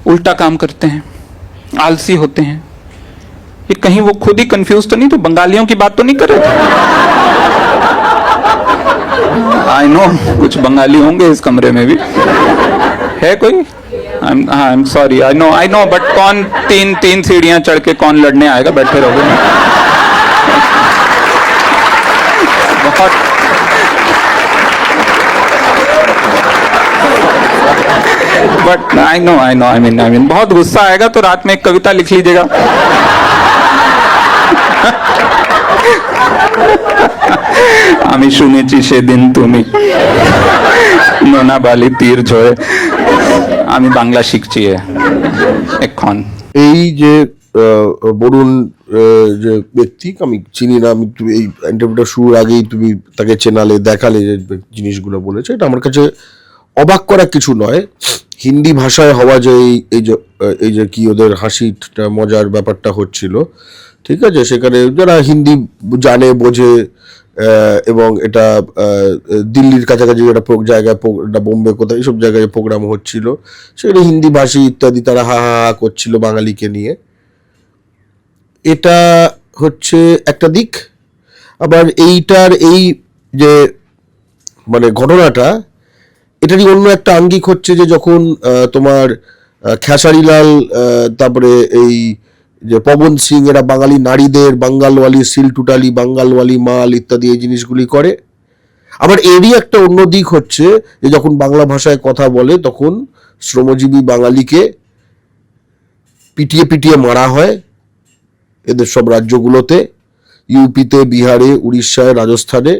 उल्टा काम करते हैं, आलसी होते हैं। ये कहीं वो खुद ही कंफ्यूज तो नहीं, तो बंगालियों की बात तो नहीं कर रहे थे? आई नो कुछ बंगाली होंगे इस कमरे में भी, है कोई? I am sorry, I know, but कौन तीन सीढ़ियां चढ़ के कौन लड़ने आएगा, बैठे रहोगे। बहुत but I know, I mean बहुत गुस्सा आएगा तो रात में एक कविता लिख लीजिएगा। আমি শুনেছি সেদিন তুমি নোনা বালি তীর ঝরে। আমি বাংলা শিখছি এখন। এই যে বরুণ যে ব্যক্তি, আমি চিনি না, আমি তুমি এই ইন্টারভিউটা শুরুর আগেই তুমি তাকে চেনালে, দেখালে যে জিনিসগুলো বলেছে, এটা আমার কাছে অবাক করা কিছু নয়। হিন্দি ভাষায় হওয়া যে এই যে কি ওদের হাসিটা মজার ব্যাপারটা হচ্ছিল, ঠিক আছে, সেখানে যারা হিন্দি জানে বোঝে, এবং এটা দিল্লির কাছাকাছি একটা জায়গায়, বোম্বে কোথায় এইসব জায়গায় প্রোগ্রাম হচ্ছিল, সেখানে হিন্দি ভাষী ইত্যাদি তারা হা হা হা করছিল বাঙালিকে নিয়ে। এটা হচ্ছে একটা দিক। আবার এইটার এই যে মানে ঘটনাটা, এটারই অন্য একটা আঙ্গিক হচ্ছে যে যখন তোমার খেসারিলাল, তারপরে এই যে পবন সিং, এরা বাঙালি নারীদের বাঙ্গালওয়ালি সিলটুটালি, বাঙ্গালওয়ালি মাল ইত্যাদি এই জিনিসগুলি করে। আবার এরই একটা অন্য দিক হচ্ছে যে যখন বাংলা ভাষায় কথা বলে তখন শ্রমজীবী বাঙালিকে পিটিয়ে পিটিয়ে মারা হয় এদের সব রাজ্যগুলোতে, ইউপিতে, বিহারে, উড়িষ্যায়, রাজস্থানে।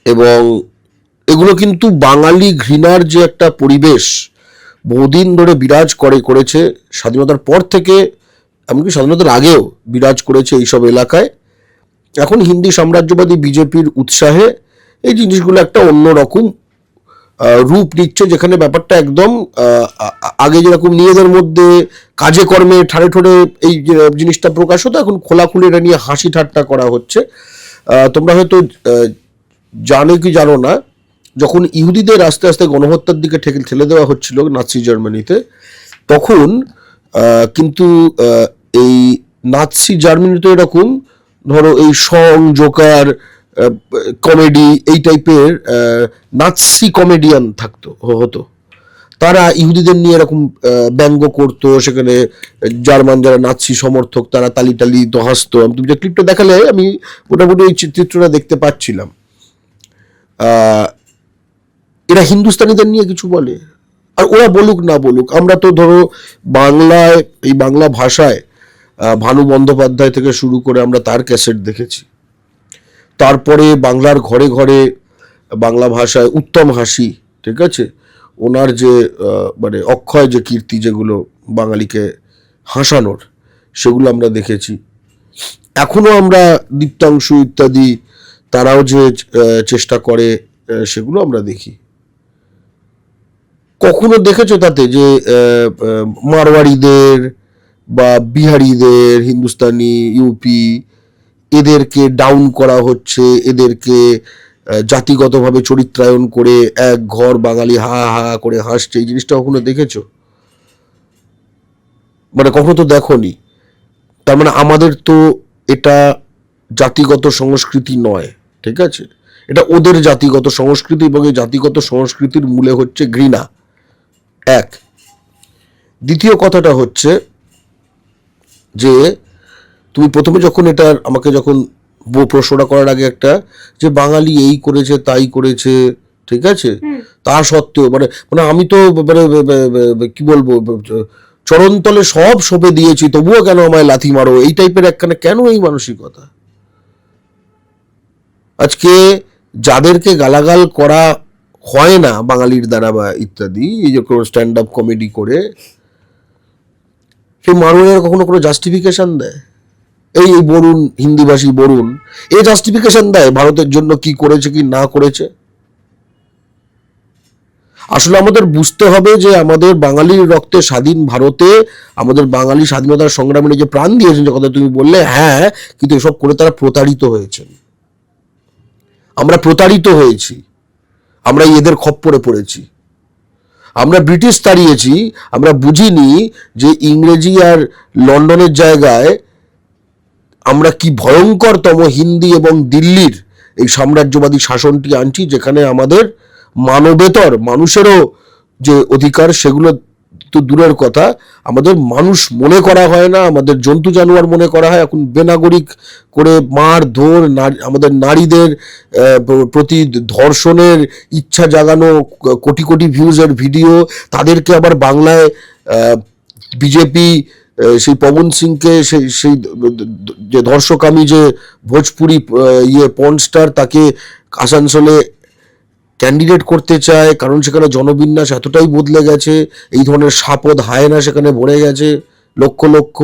এবং এগুলো কিন্তু বাঙালি ঘৃণার যে একটা পরিবেশ বহুদিন ধরে বিরাজ করেছে, স্বাধীনতার পর থেকে, এমনকি স্বাধীনতার আগেও বিরাজ করেছে এইসব এলাকায়। এখন হিন্দি সাম্রাজ্যবাদী বিজেপির উৎসাহে এই জিনিসগুলো একটা অন্যরকম রূপ নিচ্ছে, যেখানে ব্যাপারটা একদম আগে যেরকম নিজেদের মধ্যে কাজে কর্মে ঠাড়ে ঠোড়ে এই জিনিসটা প্রকাশ হতো, এখন খোলাখুলি এটা নিয়ে হাসি ঠাট্টা করা হচ্ছে। তোমরা হয়তো জানো কি জানো না, যখন ইহুদিদের আস্তে আস্তে গণহত্যার দিকে ঠেলে দেওয়া হচ্ছিল নাৎসি জার্মানিতে, তখন কিন্তু এই নাৎসি জার্মানিতে এরকম ধরো এই সং, জোকার, কমেডি, এই টাইপের নাৎসি কমেডিয়ান হতো। তারা ইহুদিদের নিয়ে এরকম ব্যঙ্গ করতো, সেখানে জার্মান যারা নাৎসি সমর্থক তারা তালি টালি তো হাসতো। তুমি যে ক্লিপটা দেখালে আমি মোটামুটি এই চিত্রটা দেখতে পাচ্ছিলাম। এরা হিন্দুস্তানিদের নিয়ে কিছু বলে, আর ওরা বলুক না বলুক, আমরা তো ধরো বাংলায়, এই বাংলা ভাষায় ভানু বন্দ্যোপাধ্যায় থেকে শুরু করে আমরা তার ক্যাসেট দেখেছি। তারপরে বাংলার ঘরে ঘরে বাংলা ভাষায় উত্তম হাসি, ঠিক আছে, ওনার যে মানে অক্ষয় যে কীর্তি, যেগুলো বাঙালিকে হাসানোর, সেগুলো আমরা দেখেছি। এখনো আমরা দীপ্তাংশু ইত্যাদি তারাও যে চেষ্টা করে, সেগুলো আমরা দেখি। কখনো দেখেছো তাতে যে মারওয়াড়িদের বা বিহারিদের, হিন্দুস্তানি, ইউপি, এদেরকে ডাউন করা হচ্ছে, এদেরকে জাতিগতভাবে চরিত্রায়ন করে এক ঘর বাঙালি হা হা করে হাসছে, এই জিনিসটা কখনো দেখেছো? মানে কখনো তো দেখোনি। তার মানে আমাদের তো এটা জাতিগত সংস্কৃতি নয়, ঠিক আছে, এটা ওদের জাতিগত সংস্কৃতি, এবং এই জাতিগত সংস্কৃতির মূলে হচ্ছে ঘৃণা, এক। দ্বিতীয় কথাটা হচ্ছে যে তুমি প্রথমে যখন এটা আমাকে যখন প্রশ্নটা করার আগে একটা, যে বাঙালি এই করেছে তাই করেছে, ঠিক আছে, তা সত্ত্বেও মানে মানে আমি তো মানে কি বলবো, চরণতলে সব সঁপে দিয়েছি, তবুও কেন আমায় লাথি মারো, এই টাইপের একখানে কেন এই মানসিকতা? আজকে যাদেরকে গালাগাল করা হয় না বাঙালির দ্বারা বা ইত্যাদি, এই যে কোনো স্ট্যান্ড আপ কমেডি করে, সেই মারুয়ারা কখনো কোনো জাস্টিফিকেশন দেয়? এই বরুণ, হিন্দিভাষী বরুণ, এই জাস্টিফিকেশন দেয় ভারতের জন্য কি করেছে কি না করেছে? আসলে আমাদের বুঝতে হবে যে আমাদের বাঙালির রক্তে স্বাধীন ভারতে আমাদের বাঙালি স্বাধীনতার সংগ্রামে যে প্রাণ দিয়েছেন, যে কথা তুমি বললে, হ্যাঁ, কিন্তু এসব করে তারা প্রতারিত হয়েছেন। আমরা প্রতারিত হয়েছি, আমরা এদের খপ্পরে পড়েছি। আমরা ব্রিটিশ তাড়িয়েছি, আমরা বুঝিনি যে ইংরেজি আর লন্ডনের জায়গায় আমরা কি ভয়ঙ্করতম হিন্দি এবং দিল্লির এই সাম্রাজ্যবাদী শাসনটি আনছি, যেখানে আমাদের মানবেতর মানুষেরও যে অধিকার সেগুলো তো দূরের কথা, আমাদের মানুষ মনে করা হয় না, আমাদের জন্তু জানোয়ার মনে করা হয়। এখন বেনাগরিক করে মারধর, আমাদের নারীদের প্রতি ধর্ষণের ইচ্ছা জাগানো, কোটি কোটি ভিউজের ভিডিও, তাদেরকে আবার বাংলায় বিজেপি সেই পবন সিংকে সেই সেই যে ধর্ষকামী যে ভোজপুরি পর্ন স্টার, তাকে আসানসোলে ক্যান্ডিডেট করতে চায়, কারণ সেখানে জনবিন্যাস এতটাই বদলে গেছে, এই ধরনের সাপদ হায়না সেখানে ভরে গেছে লক্ষ লক্ষ।